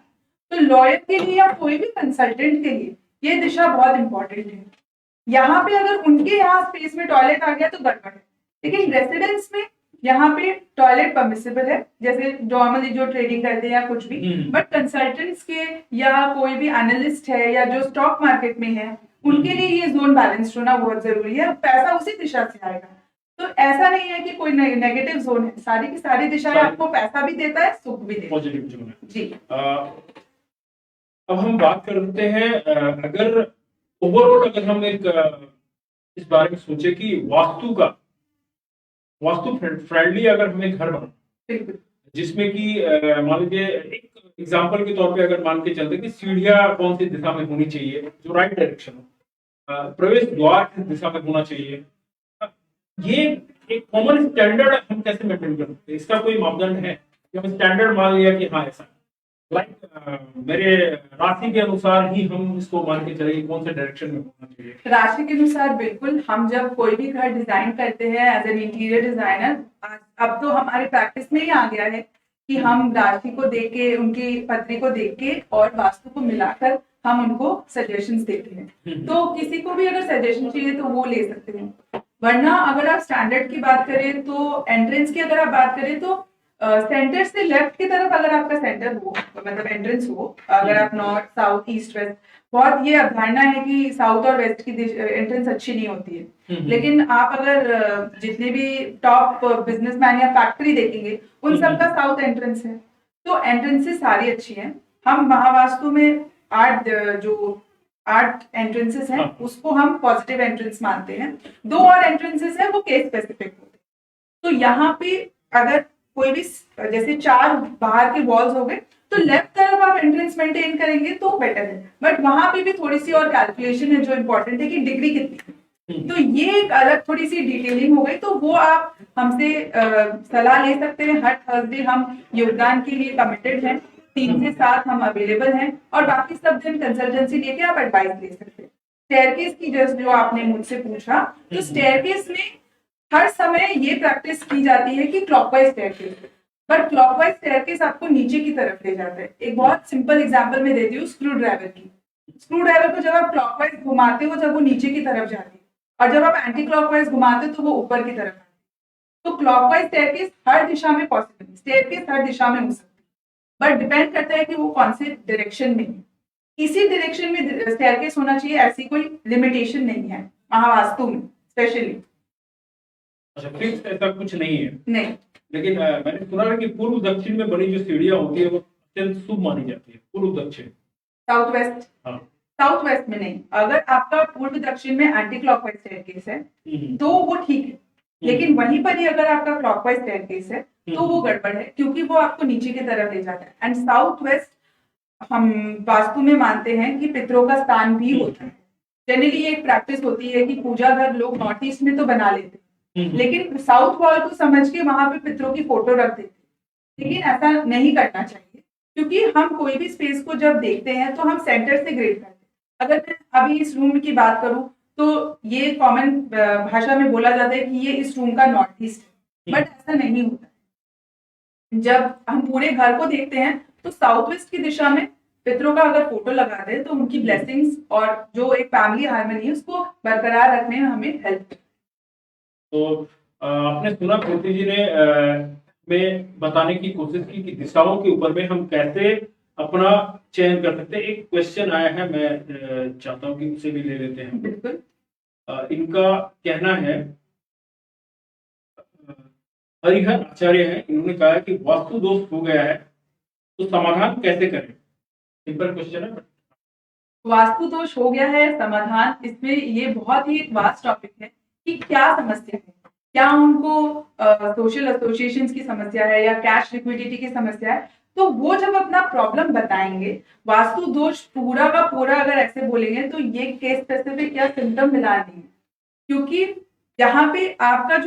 तो लॉयर के लिए या कोई भी कंसल्टेंट के लिए ये दिशा बहुत इंपॉर्टेंट है। यहाँ पे अगर उनके यहाँ स्पेस में टॉयलेट आ गया तो गड़बड़ है, लेकिन रेसिडेंस में यहाँ पे टॉयलेट परमिसिबल है, जैसे नॉर्मली जो ट्रेडिंग करते हैं या कुछ भी, बट कंसल्टेंट्स के या कोई भी एनालिस्ट है या जो स्टॉक मार्केट में है, उनके लिए ये जोन बैलेंस्ड होना बहुत जरूरी है। पैसा उसी दिशा से आएगा, तो ऐसा नहीं है कि कोई नेगेटिव जोन है, सारी की सारी दिशाएं आपको पैसा भी देता है, सुख भी देता है। पॉजिटिव जोन है जी। अब हम बात करते हैं अगर ओवरऑल अगर हम एक इस बारे में सोचे कि वास्तु फ्रेंडली अगर हमें घर बनाना, बिल्कुल। जिसमें कि मान लीजिए एक एग्जांपल के तौर पे अगर मान के चलते कि सीढ़ियां कौन सी दिशा में होनी चाहिए जो राइट डायरेक्शन हो, प्रवेश द्वार किस दिशा में होना चाहिए, ये एक कॉमन स्टैंडर्ड हम कैसे मेंटेन कर सकते हैं? इसका कोई मापदंड है कि हम स्टैंडर्ड मान लिया कि हाँ ऐसा मेरे राशि के अनुसार ही हम इसको मान के चले कौन से डायरेक्शन में होना चाहिए? राशि के अनुसार बिल्कुल। हम जब कोई भी घर डिजाइन करते हैं एज एन इंटीरियर डिजाइनर, अब तो हमारे प्रैक्टिस में ही आ गया है कि हम राशि को देख के, उनकी पत्री को देख के और वास्तु को मिलाकर हम उनको सजेशंस देते हैं। तो किसी को भी अगर सजेशन चाहिए तो वो ले सकते हैं। वरना अगर आप स्टैंडर्ड की बात करें तो एंट्रेंस की अगर आप बात करें तो सेंटर से लेफ्ट की तरफ अगर आपका सेंटर हो, मतलब एंट्रेंस हो, अगर आप नॉर्थ साउथ ईस्ट वेस्ट, बहुत ये अवधारणा है कि साउथ और वेस्ट की एंट्रेंस अच्छी नहीं होती है, लेकिन आप अगर जितने भी टॉप बिजनेसमैन या फैक्ट्री देखेंगे उन सबका साउथ एंट्रेंस है, तो एंट्रेंसेस सारी अच्छी हैं। हम महावास्तु में आठ एंट्रेंसेस हैं, उसको हम पॉजिटिव एंट्रेंस मानते हैं। 2 और एंट्रेंसेस है वो केस स्पेसिफिक होते हैं। तो यहाँ पे अगर कोई भी जैसे 4 बाहर के वॉल्स हो गए तो लेफ्ट तरफ आप एंट्रेंस मेंटेन करेंगे तो बेटर है, बट वहां पे भी थोड़ी सी और कैलकुलेशन है जो इम्पोर्टेंट है कि डिग्री कितनी है। तो ये एक अलग थोड़ी सी डिटेलिंग हो गई, तो वो आप हमसे सलाह ले सकते हैं। हर थर्सडे हम योगदान के लिए कमिटेड हैं, 3 से 7 हम अवेलेबल हैं, और बाकी सब दिन कंसल्टेंसी लेके आप एडवाइस ले सकते हैं। स्टेयरकेस की जो आपने मुझसे पूछा, तो स्टेयरकेस में हर समय ये प्रैक्टिस की जाती है कि clockwise staircase, but clockwise staircase आपको नीचे की तरफ ले जाता है। एक बहुत सिंपल एग्जांपल मैं देती हूँ स्क्रू ड्राइवर की। स्क्रू ड्राइवर को जब आप क्लॉकवाइज घुमाते हो जब वो नीचे की तरफ जाती है, और जब आप एंटी क्लॉकवाइज घुमाते हो तो वो ऊपर की तरफ आती है। तो क्लॉकवाइज स्टेयरकेस हर दिशा में पॉसिबल है, स्टेयरकेस हर दिशा में हो सकती है, बट डिपेंड करता है कि वो कौन से डायरेक्शन में है। इसी डायरेक्शन में स्टेयरकेस होना चाहिए, ऐसी कोई लिमिटेशन नहीं है महावास्तु में स्पेशली। अच्छा, फिक्स ऐसा कुछ नहीं है? नहीं। लेकिन मैंने सुना है कि पूर्व दक्षिण में बनी जो सीढ़ियां होती है वो अत्यंत शुभ मानी जाती है। पूर्व दक्षिण, साउथ वेस्ट? हाँ। साउथ वेस्ट में नहीं। अगर आपका पूर्व दक्षिण में एंटी क्लॉकवाइज स्टेयरकेस है तो वो ठीक है, लेकिन वहीं पर ही अगर आपका क्लॉकवाइज स्टेयरकेस है तो वो गड़बड़ है, क्योंकि वो आपको नीचे की तरफ ले जाता है। एंड साउथ वेस्ट हम वास्तु में मानते हैं कि पितरों का स्थान भी होता है। जनरली एक प्रैक्टिस होती है कि पूजा घर लोग नॉर्थ ईस्ट में तो बना लेते हैं, लेकिन साउथ वॉल को समझ के वहां पे पितरों की फोटो रख देते हैं। लेकिन ऐसा नहीं करना चाहिए, क्योंकि हम कोई भी स्पेस को जब देखते हैं तो हम सेंटर से ग्रेड करते हैं। अगर मैं अभी इस रूम की बात करूं तो ये कॉमन भाषा में बोला जाता है कि ये इस रूम का नॉर्थ ईस्ट है, बट ऐसा नहीं होता है। जब हम पूरे घर को देखते हैं तो साउथ वेस्ट की दिशा में पितरों का अगर फोटो लगा दे तो उनकी ब्लेसिंग्स और जो एक फैमिली हार्मनी है उसको बरकरार रखने में हमें हेल्प। तो आपने सुना कृति जी ने में बताने की कोशिश की कि दिशाओं के ऊपर में हम कैसे अपना चयन कर सकते हैं। एक क्वेश्चन आया है, मैं चाहता हूँ कि उसे भी ले लेते हैं। बिल्कुल। इनका कहना है, हरिहर आचार्य हैं, इन्होंने कहा कि वास्तु दोष हो गया है तो समाधान कैसे करें? सिंपल क्वेश्चन है। वास्तु दोष हो गया है, समाधान, इसमें ये बहुत ही एक वास्ट टॉपिक है कि क्या समस्या है। क्या उनको सोशल एसोसिएशंस की समस्या है या कैश लिक्विडिटी की समस्या है, तो वो जब अपना प्रॉब्लम बताएंगे, वास्तु दोष पूरा का पूरा अगर ऐसे बोलेंगे तो ये केस स्पेसिफिक या सिम्टम मिला नहीं, क्योंकि यहाँ पे आपका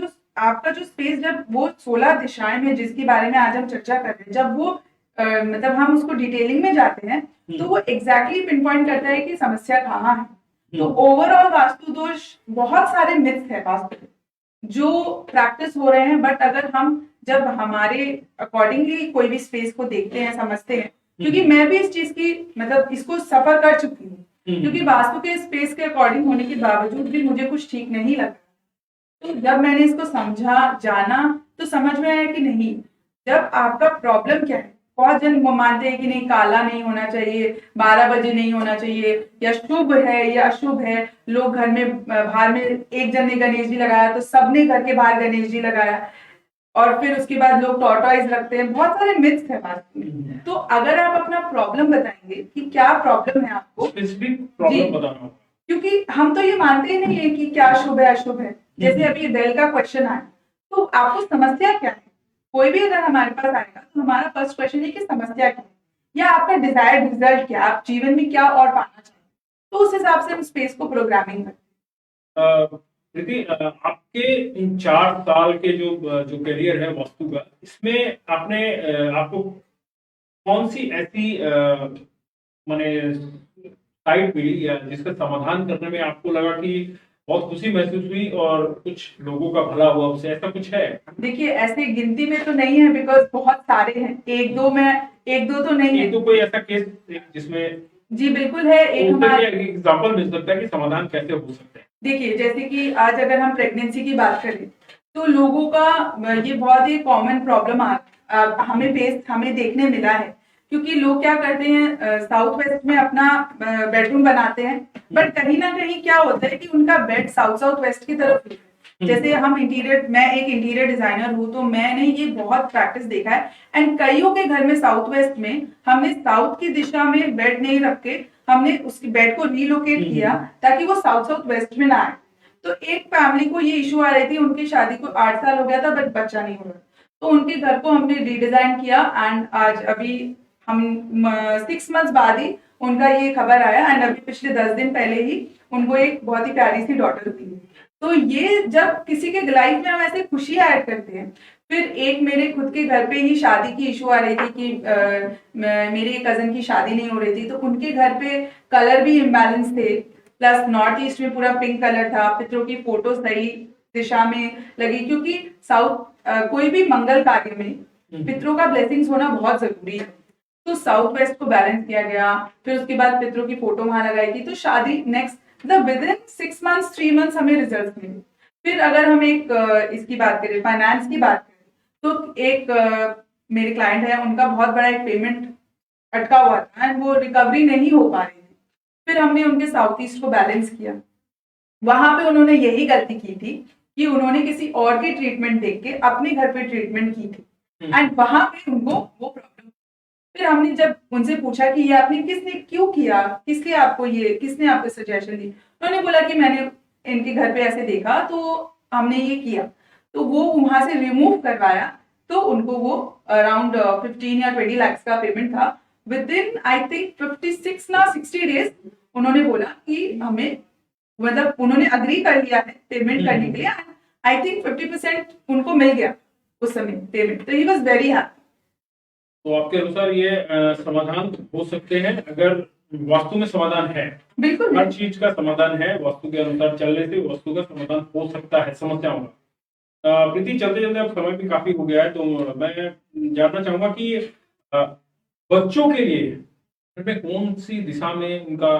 जो स्पेस, जब वो 16 दिशाएं में जिसके बारे में आज हम चर्चा कर रहे हैं, जब वो मतलब हम उसको डिटेलिंग में जाते हैं तो वो एग्जैक्टली पिन पॉइंट करता है कि समस्या कहाँ है। तो ओवरऑल वास्तु दोष बहुत सारे मिथ्स है वास्तु जो प्रैक्टिस हो रहे हैं, बट अगर हम जब हमारे अकॉर्डिंगली कोई भी स्पेस को देखते हैं, समझते हैं, क्योंकि मैं भी इस चीज की मतलब इसको सफर कर चुकी हूँ, क्योंकि वास्तु के स्पेस के अकॉर्डिंग होने के बावजूद भी मुझे कुछ ठीक नहीं लगा। तो जब मैंने इसको समझा, जाना, तो समझ में आया कि नहीं, जब आपका प्रॉब्लम क्या है, बहुत जन वो मानते हैं कि नहीं काला नहीं होना चाहिए, 12 बजे नहीं होना चाहिए, या शुभ है या अशुभ है। लोग घर में बाहर में एक जन ने गणेश जी लगाया तो सबने घर के बाहर गणेश जी लगाया, और फिर उसके बाद लोग टॉर्टॉइज रखते हैं, बहुत सारे मिथ्स है वास्तु में। तो अगर आप अपना प्रॉब्लम बताएंगे कि क्या प्रॉब्लम है आपको, स्पेसिफिक जी, प्रॉब्लम बताना होगा। क्योंकि हम तो ये मानते ही नहीं है कि क्या शुभ है अशुभ है। जैसे अभी बेल का क्वेश्चन आया, तो आपको समस्या क्या है, कोई भी अगर हमारे पास आएगा तो हमारा फर्स्ट क्वेश्चन है कि समस्या क्या है, या आपका डिजायर्ड रिजल्ट क्या, आप जीवन में क्या और पाना चाहते हैं, तो उस हिसाब से हम स्पेस को प्रोग्रामिंग करते हैं। प्रीति, आपके इन 4 साल के जो करियर है वास्तु का, इसमें आपने आपको कौन सी ऐसी माने साइट मिली या जिसका समाधान करने में आपको लगा कि बहुत खुशी महसूस हुई और कुछ लोगों का भला हुआ उससे, ऐसा कुछ है? देखिए ऐसे गिनती में तो नहीं है, बिकॉज बहुत सारे हैं, एक दो तो नहीं है। तो कोई ऐसा केस जिसमें जी बिल्कुल है, एक हमारे एग्जांपल मिल सकता है कि समाधान कैसे हो सकता है? देखिए जैसे कि आज अगर हम प्रेगनेंसी की बात करें तो लोगों का ये बहुत ही कॉमन प्रॉब्लम हमें देखने मिला है, क्योंकि लोग क्या करते हैं साउथ वेस्ट में अपना बेडरूम बनाते हैं, बट कहीं ना कहीं क्या होता है कि उनका बेड साउथ वेस्ट की तरफ है। जैसे मैं एक इंटीरियर डिजाइनर हूँ, तो मैंने ये बहुत प्रैक्टिस देखा है, एंड कईयों के घर में साउथ वेस्ट में हमने साउथ की दिशा में बेड नहीं रख के हमने उसकी बेड को रीलोकेट किया ताकि वो साउथ वेस्ट में ना आए। तो एक फैमिली को ये इशू आ रही थी, उनकी शादी को 8 साल हो गया था बट बच्चा नहीं हो रहा, तो उनके घर को हमने रीडिजाइन किया, एंड आज अभी हम 6 मंथ्स बाद ही उनका ये खबर आया, एंड अभी पिछले 10 दिन पहले ही उनको एक बहुत ही प्यारी सी डॉटर हुई है। तो ये जब किसी के लाइफ में हम ऐसे खुशी ऐड करते हैं। फिर एक मेरे खुद के घर पे ही शादी की इशू आ रही थी कि मेरे कजन की शादी नहीं हो रही थी, तो उनके घर पे कलर भी इम्बैलेंस थे, प्लस नॉर्थ ईस्ट में पूरा पिंक कलर था, पितरों की फोटो सही दिशा में लगी, क्योंकि कोई भी मंगल कार्य में पितरों का ब्लेसिंग्स होना बहुत जरूरी है। तो साउथ वेस्ट को बैलेंस किया गया, फिर उसके बाद पितरों की फोटो वहां लगाई गई, तो शादी next with in 6 months 3 months हमें रिजल्ट मिले। फिर अगर हम एक इसकी बात करें, फाइनेंस की बात करें, तो एक मेरे क्लाइंट है, उनका बहुत बड़ा एक पेमेंट अटका हुआ था एंड वो रिकवरी नहीं हो पा रही थी। फिर हमने उनके साउथ ईस्ट को बैलेंस किया। वहां पे उन्होंने यही गलती की थी कि उन्होंने किसी और की ट्रीटमेंट देख के अपने घर पे ट्रीटमेंट की थी, एंड वहां पे उनको वो प्रॉब्लम। फिर हमने जब उनसे पूछा कि ये आपने किसने क्यों किया, किसने आपको सजेशन दी, उन्होंने बोला कि मैंने इनके घर पे ऐसे देखा तो हमने ये किया, तो वो वहां से रिमूव करवाया, तो उनको वो अराउंड 15 या 20 लाख का पेमेंट था। विद इन आई थिंक 56 ना 60 डेज उन्होंने बोला कि हमें, मतलब उन्होंने अग्री कर लिया है पेमेंट करने के लिए, आई थिंक 50% उनको मिल गया उस समय पेमेंट, तो ही वाज वेरी हैप्पी। तो आपके अनुसार ये समाधान हो सकते हैं अगर वास्तु में समाधान है? बिल्कुल हर चीज का समाधान है, वास्तु के अनुसार चलने से वास्तु का समाधान हो सकता है समस्याओं का। प्रीति, चलते चलते अब समय भी काफी हो गया है, तो मैं जानना चाहूंगा कि बच्चों के लिए घर में कौन सी दिशा में उनका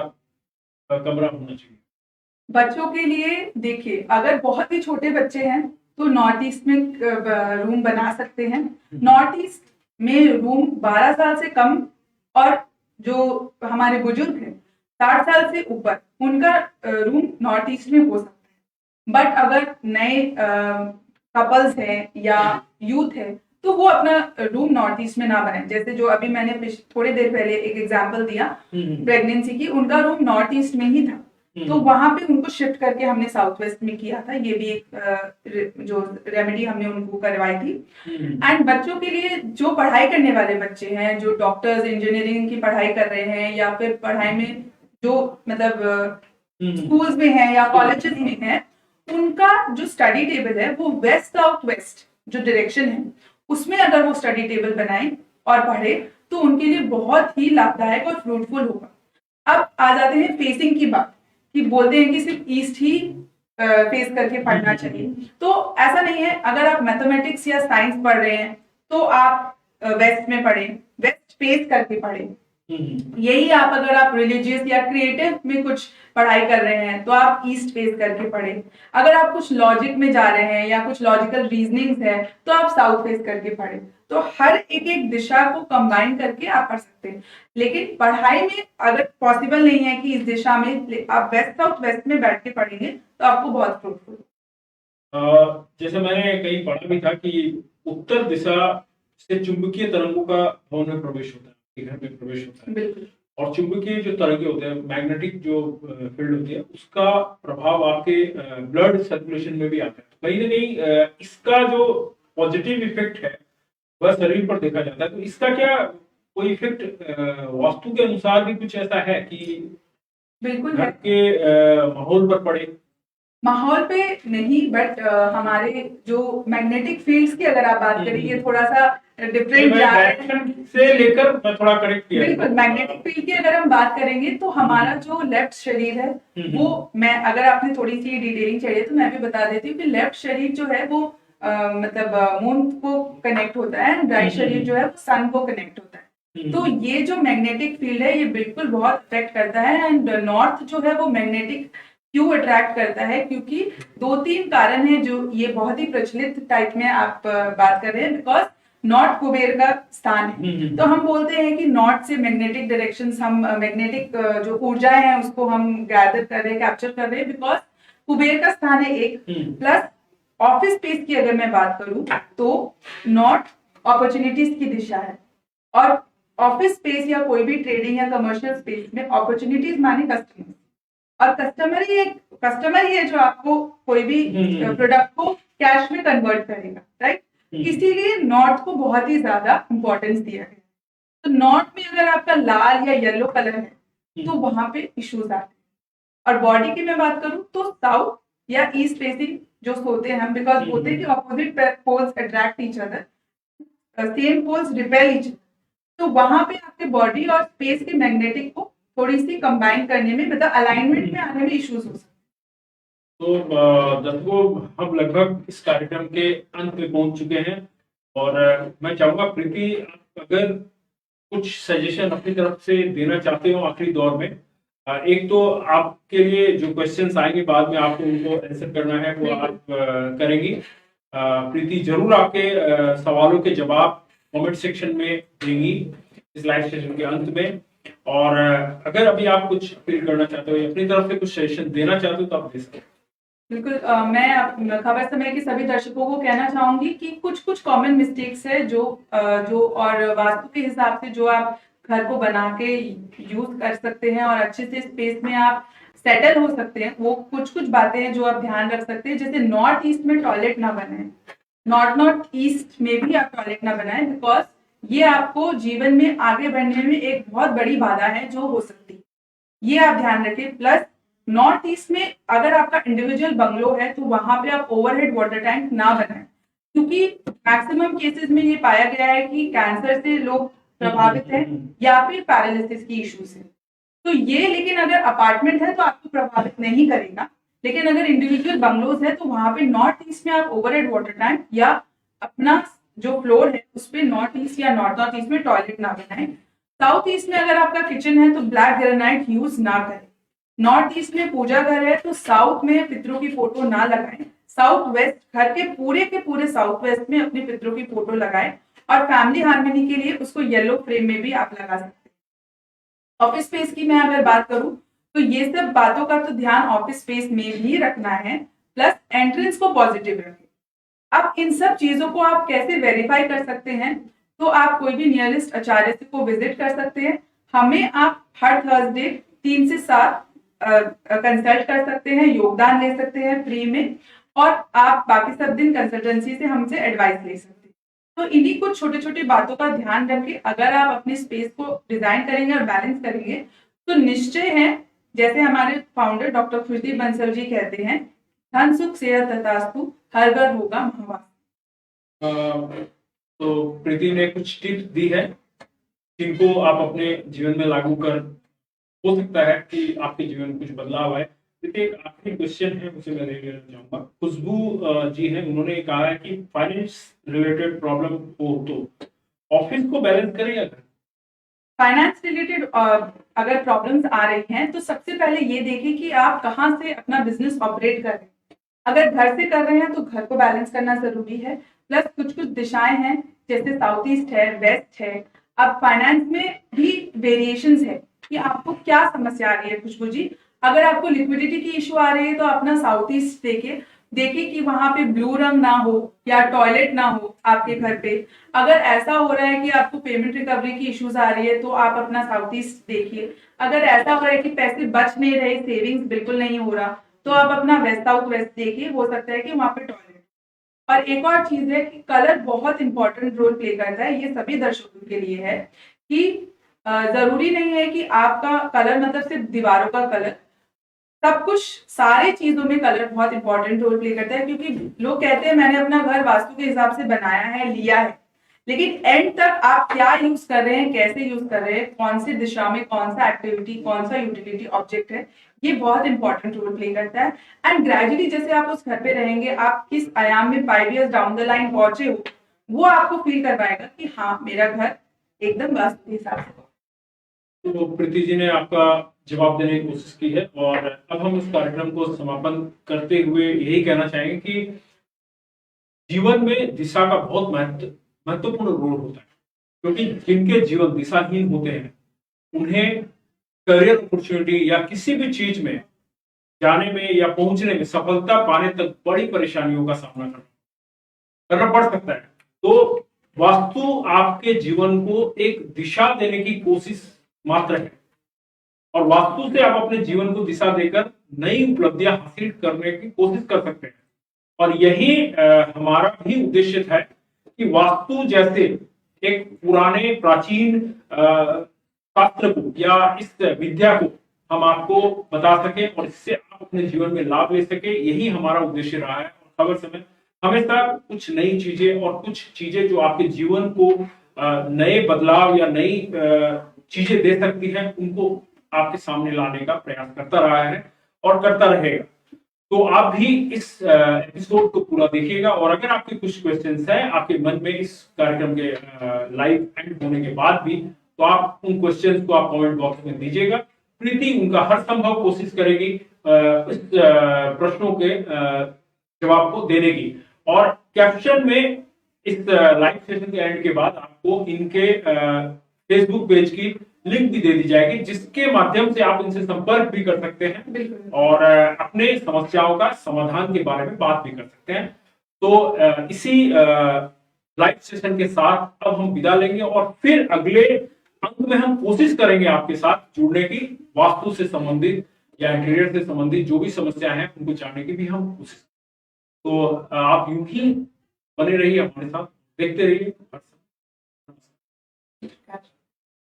कमरा होना चाहिए? बच्चों के लिए देखिए, अगर बहुत ही छोटे बच्चे हैं तो नॉर्थ ईस्ट में रूम बना सकते हैं। नॉर्थ ईस्ट में रूम 12 साल से कम, और जो हमारे बुजुर्ग हैं 60 साल से ऊपर, उनका रूम नॉर्थ ईस्ट में हो सकता है। बट अगर नए कपल्स हैं या यूथ है तो वो अपना रूम नॉर्थ ईस्ट में ना बनाए। जैसे जो अभी मैंने थोड़ी देर पहले एक एग्जांपल दिया प्रेगनेंसी की, उनका रूम नॉर्थ ईस्ट में ही था, तो वहां पे उनको शिफ्ट करके हमने साउथ वेस्ट में किया था। ये भी एक जो रेमेडी हमने उनको करवाई थी। एंड बच्चों के लिए जो पढ़ाई करने वाले बच्चे हैं, जो डॉक्टर्स इंजीनियरिंग की पढ़ाई कर रहे हैं, या फिर पढ़ाई में जो मतलब स्कूल्स में है या कॉलेजेस में है, उनका जो स्टडी टेबल है वो वेस्ट साउथ वेस्ट जो डायरेक्शन है उसमें अगर वो स्टडी टेबल बनाए और पढ़े तो उनके लिए बहुत ही लाभदायक और फ्रूटफुल होगा। अब आ जाते हैं फेसिंग की बात, कि बोलते हैं कि सिर्फ ईस्ट ही फेस करके पढ़ना चाहिए, तो ऐसा नहीं है। अगर आप मैथमेटिक्स या साइंस पढ़ रहे हैं तो आप वेस्ट में पढ़ें, वेस्ट फेस करके पढ़ें। यही आप अगर आप रिलीजियस या क्रिएटिव में कुछ पढ़ाई कर रहे हैं तो आप ईस्ट फेस करके पढ़ें। अगर आप कुछ लॉजिक में जा रहे हैं या कुछ लॉजिकल रीजनिंग्स है तो आप साउथ फेस करके पढ़ें। तो हर एक एक दिशा को कंबाइन करके आप पढ़ सकते हैं, लेकिन पढ़ाई में अगर पॉसिबल नहीं है कि इस दिशा में आप वेस्ट साउथ वेस्ट में बैठ के पढ़ेंगे तो आपको बहुत फ्रूटफुल। जैसे मैंने कहीं पढ़ा भी था कि उत्तर दिशा से चुंबकीय तरंगों का भवन में प्रवेश होता है, घर में प्रवेश होता है। बिल्कुल। और चुंबकीय जो तरंगे होते हैं, मैग्नेटिक जो फील्ड होती है, उसका प्रभाव आपके ब्लड सर्कुलेशन में भी आता है। कहीं ना कहीं इसका जो पॉजिटिव इफेक्ट है वह शरीर पर देखा जाता है। तो इसका क्या कोई इफेक्ट वास्तु के अनुसार भी कुछ ऐसा है कि बिल्कुल घर है। के माहौल पर पड़े? माहौल पे नहीं, बट हमारे जो मैग्नेटिक फील्ड्स की अगर आप बात करें, ये थोड़ा सा डिफरेंट जा रहा है डायरेक्शन से लेकर मैं थोड़ा करेक्ट किया। बिल्कुल, मैग्नेटिक फील्ड की अगर हम बात करेंगे तो हमारा जो लेफ्ट शरीर है वो, मैं अगर आपने थोड़ी सी डिटेलिंग चाहिए तो मैं भी बता देती हूँ कि लेफ्ट शरीर जो है वो मतलब मून को कनेक्ट होता है, एंड राइट शरीर जो है वो सन को कनेक्ट होता है। तो ये जो मैग्नेटिक फील्ड है ये बिल्कुल बहुत अफेक्ट करता है। एंड नॉर्थ जो है वो मैग्नेटिक क्यों अट्रैक्ट करता है, क्योंकि 2-3 कारण है जो ये बहुत ही प्रचलित टाइप में आप बात कर रहे हैं। बिकॉज नॉर्थ कुबेर का स्थान है, तो हम बोलते हैं कि नॉर्थ से मैग्नेटिक डायरेक्शंस, हम मैग्नेटिक जो ऊर्जाएं हैं उसको हम गैदर कर रहे हैं, कैप्चर कर रहे हैं, बिकॉज कुबेर का स्थान है एक। प्लस ऑफिस स्पेस की अगर मैं बात करूं तो नॉर्थ अपॉर्चुनिटीज की दिशा है, और ऑफिस स्पेस या कोई भी ट्रेडिंग या कमर्शियल स्पेस में अपॉर्चुनिटीज माने कस्टमर, और कस्टमर ही है जो आपको कोई भी प्रोडक्ट को कैश में कन्वर्ट करेगा, राइट। इसीलिए नॉर्थ को बहुत ही ज्यादा इंपॉर्टेंस दिया गया। तो नॉर्थ में अगर आपका लाल या येलो कलर है तो वहां पे इश्यूज आते हैं। और बॉडी की मैं बात करूं तो साउथ या ईस्ट फेसिंग जो सोते हैं हम, बिकॉज बोलते हैं कि opposite poles attract each other, same poles repel each other. तो वहां पे आपके बॉडी और स्पेस के मैग्नेटिक को थोड़ी सी कंबाइन करने में, मतलब अलाइनमेंट में आने में इश्यूज हो सकते हैं। तो दर्शकों, हम लगभग इस कार्यक्रम के अंत में पहुंच चुके हैं, और मैं चाहूंगा प्रीति, आप अगर कुछ सजेशन अपनी तरफ से देना चाहते हो आखिरी दौर में। एक तो आपके लिए जो क्वेश्चंस आएंगे बाद में आपको उनको आंसर करना है वो आप करेंगी। प्रीति जरूर आपके सवालों के जवाब कमेंट सेक्शन में देंगी इस लाइव सेशन के अंत में। और अगर अभी आप कुछ अपील करना चाहते हो या अपनी तरफ से कुछ सजेशन देना चाहते हो तो आप दे सकते हो। बिल्कुल, मैं खबर समय के सभी दर्शकों को कहना चाहूंगी कि कुछ कुछ कॉमन मिस्टेक्स है जो और वास्तु के हिसाब से जो आप घर को बना के यूज कर सकते हैं और अच्छे से स्पेस में आप सेटल हो सकते हैं, वो कुछ कुछ बातें हैं जो आप ध्यान रख सकते हैं। जैसे नॉर्थ ईस्ट में टॉयलेट ना बनाए, नॉर्थ ईस्ट में भी आप टॉयलेट ना बनाए, बिकॉज ये आपको जीवन में आगे बढ़ने में एक बहुत बड़ी बाधा है जो हो सकती है, ये आप ध्यान रखें। प्लस नॉर्थ ईस्ट में अगर आपका इंडिविजुअल बंगलो है तो वहां पे आप ओवरहेड वाटर टैंक ना बनाएं, क्योंकि मैक्सिमम केसेस में ये पाया गया है कि कैंसर से लोग प्रभावित हैं या फिर पैरालिसिस की इश्यू से। तो ये, लेकिन अगर अपार्टमेंट है तो आपको प्रभावित नहीं करेगा, लेकिन अगर इंडिविजुअल बंगलोज है तो वहां पे नॉर्थ ईस्ट में आप ओवरहेड वाटर टैंक या अपना जो फ्लोर है उस पर नॉर्थ ईस्ट या नॉर्थ ईस्ट में टॉयलेट ना बनाएं। साउथ ईस्ट में अगर आपका किचन है तो ब्लैक ग्रेनाइट यूज ना करें। नॉर्थ ईस्ट में पूजा घर है तो साउथ में पितरों की फोटो ना लगाएं। साउथ वेस्ट, घर के पूरे साउथ वेस्ट में अपने पितरों की फोटो लगाएं, और फैमिली हार्मनी के लिए उसको येलो फ्रेम में भी आप लगा सकते हैं। ऑफिस स्पेस की मैं अगर बात करूं तो ये सब बातों का तो ध्यान ऑफिस स्पेस में भी रखना है, प्लस एंट्रेंस को पॉजिटिव रखें। अब इन सब चीजों को आप कैसे वेरीफाई कर सकते हैं, तो आप कोई भी नियरेस्ट आचार्य को विजिट कर सकते हैं। हमें आप हर थर्सडे 3 से 7 कंसल्ट कर सकते हैं, योगदान ले सकते हैं फ्री में, और आप बाकी सब दिन कंसल्टेंसी से हमसे एडवाइस ले सकते हैं। तो इन्हीं कुछ छोटे छोटे बातों का ध्यान रखें। अगर आप अपने स्पेस को डिजाइन करेंगे और बैलेंस करेंगे तो निश्चय है, जैसे हमारे फाउंडर डॉक्टर खुशदीप बंसल जी कहते हैं, धन सुख सेहत तथास्तु, हर घर होगा महावास। तो प्रीति ने कुछ टिप्स दी है जिनको आप अपने जीवन में लागू कर, हो सकता है कि आपके जीवन में कुछ बदलाव आए। देखिए, एक आखिरी क्वेश्चन है, उसे मैं लेना चाहूंगा। खुशबू जी हैं, उन्होंने कहा है कि फाइनेंस रिलेटेड प्रॉब्लम हो तो ऑफिस को बैलेंस करें या घर? फाइनेंस रिलेटेड अगर प्रॉब्लम्स आ रही हैं तो सबसे पहले ये देखें कि आप कहाँ से अपना बिजनेस ऑपरेट कर रहे हैं। अगर घर से कर रहे हैं तो घर को बैलेंस करना जरूरी है। प्लस कुछ कुछ दिशाएं हैं जैसे साउथ ईस्ट है, वेस्ट है। अब फाइनेंस में भी वेरिएशंस है कि आपको क्या समस्या आ रही है खुशबू जी। अगर आपको लिक्विडिटी की इशू आ रही है तो अपना साउथ ईस्ट देखिए कि वहां पे ब्लू रंग ना हो या टॉयलेट ना हो आपके घर पे। अगर ऐसा हो रहा है कि आपको पेमेंट रिकवरी की इश्यूज आ रही है तो आप अपना साउथ ईस्ट देखिए। अगर ऐसा हो रहा है कि पैसे बच नहीं रहे, सेविंग्स बिल्कुल नहीं हो रहा, तो आप अपना वेस्ट साउथ वेस्ट देखिए। हो सकता है कि वहां पे टॉयलेट। और एक और चीज है कि कलर बहुत इंपॉर्टेंट रोल प्ले करता है। ये सभी दर्शकों के लिए है कि जरूरी नहीं है कि आपका कलर मतलब सिर्फ दीवारों का कलर, सब कुछ सारे चीजों में कलर बहुत इंपॉर्टेंट रोल प्ले करता है। क्योंकि लोग कहते हैं मैंने अपना घर वास्तु के हिसाब से बनाया है, लिया है, लेकिन एंड तक आप क्या यूज कर रहे हैं, कैसे यूज कर रहे हैं, कौन सी दिशा में कौन सा एक्टिविटी, कौन सा यूटिलिटी ऑब्जेक्ट है, ये बहुत इंपॉर्टेंट रोल प्ले करता है। एंड ग्रेजुअली जैसे आप उस घर पे रहेंगे, आप किस आयाम में 5 years डाउन द लाइन पहुंचे हो, वो आपको फील करवाएगा कि हाँ मेरा घर एकदम वास्तु के हिसाब से। तो प्रीति जी ने आपका जवाब देने की कोशिश की है और अब हम इस कार्यक्रम को समापन करते हुए यही कहना चाहेंगे कि जीवन में दिशा का बहुत महत्वपूर्ण रोल होता है। क्योंकि जिनके जीवन दिशाहीन होते हैं उन्हें करियर अपॉर्चुनिटी या किसी भी चीज में जाने में या पहुंचने में, सफलता पाने तक बड़ी परेशानियों का सामना करना पड़ सकता है। तो वास्तु आपके जीवन को एक दिशा देने की कोशिश मात्र है और वास्तु से आप अपने जीवन को दिशा देकर नई उपलब्धियां हासिल करने की कोशिश कर सकते हैं। और यही हमारा भी उद्देश्य है कि वास्तु जैसे एक पुराने प्राचीन शास्त्र को या इस विद्या को हम आपको बता सके और इससे आप अपने जीवन में लाभ ले सके, यही हमारा उद्देश्य रहा है। और खबर समय हमेशा कुछ नई चीजें और कुछ चीजें जो आपके जीवन को नए बदलाव या नई चीजें दे सकती हैं, उनको आपके सामने लाने का प्रयास करता रहा है और करता रहेगा। तो आप भी इस एपिसोड को पूरा देखिएगा और अगर आपके कुछ क्वेश्चंस हैं आपके मन में इस कार्यक्रम के लाइव एंड होने के बाद भी, तो आप उन क्वेश्चंस को आप कमेंट बॉक्स में दीजिएगा। प्रीति उनका हर संभव कोशिश करेगी इस प्रश्नों के जवाब को देने की। और कैप्शन में इस लाइव सेशन के एंड के बाद आपको इनके फेसबुक पेज की लिंक भी दे दी जाएगी, जिसके माध्यम से आप इनसे संपर्क भी कर सकते हैं और अपने समस्याओं का समाधान के बारे में बात भी कर सकते हैं। तो इसी लाइव सेशन के साथ अब हम विदा लेंगे और फिर अगले अंक में हम कोशिश करेंगे आपके साथ जुड़ने की, वास्तु से संबंधित या इंटीरियर से संबंधित जो भी समस्या है उनको जानने की भी हम कोशिश। तो आप यूं ही बने रहिए हमारे साथ, देखते रहिए।